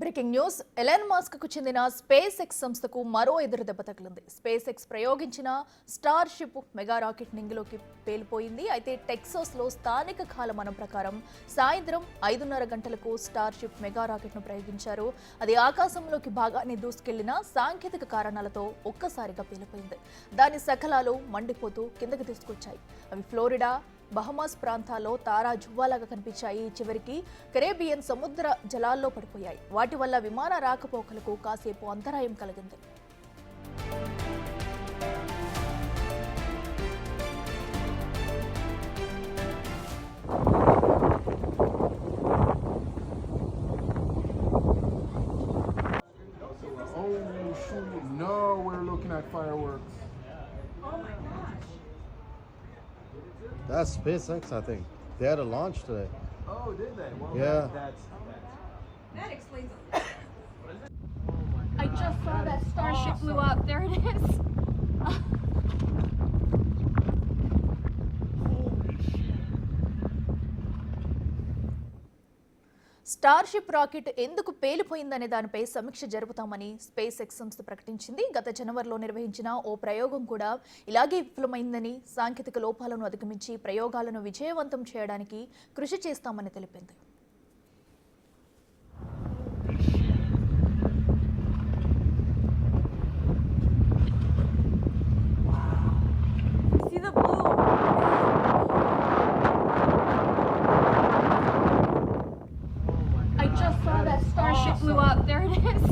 Breaking news Elon Musk కు చెందిన space X సంస్థకు మరో ఎదురు దెబ్బ తగిలింది. స్పేస్ ఎక్స్ ప్రయోగించిన స్టార్ షిప్ మెగా రాకెట్ నింగిలోకి పేలిపోయింది. అయితే టెక్సాస్ లో స్థానిక కాలమానం ప్రకారం సాయంత్రం 5:30 గంటలకు స్టార్ షిప్ మెగా రాకెట్ ను ప్రయోగించారు. అది ఆకాశంలోకి భాగాన్ని దూసుకెళ్లిన సాంకేతిక కారణాలతో ఒక్కసారిగా పేలిపోయింది. దాని శకలాలు మండిపోతూ కిందకి తీసుకొచ్చాయి. అవి ఫ్లోరిడా, బహమాస్ ప్రాంతాల్లో తారా జువ్వాలాగా కనిపించాయి. చివరికి కరేబియన్ సముద్ర జలాల్లో పడిపోయాయి. వాటి వల్ల విమాన రాకపోకలకు కాసేపు అంతరాయం కలిగింది. Oh shoot, no, we're looking at fireworks. That's SpaceX, I think. They had a launch today. Oh, did they? Well, Yeah. That explains a lot. I just saw that starship blew up. There it is. Star ship rocket ఎందుకు పేలిపోయిందనే దానిపై సమీక్ష జరుపుతామని space X సంస్థ ప్రకటించింది. గత జనవరిలో నిర్వహించిన ఓ ప్రయోగం కూడా ఇలాగే విఫలమైందని, సాంకేతిక లోపాలను అధిగమించి ప్రయోగాలను విజయవంతం చేయడానికి కృషి చేస్తామని తెలిపింది. See the blue? I just saw that starship blew up. There it is.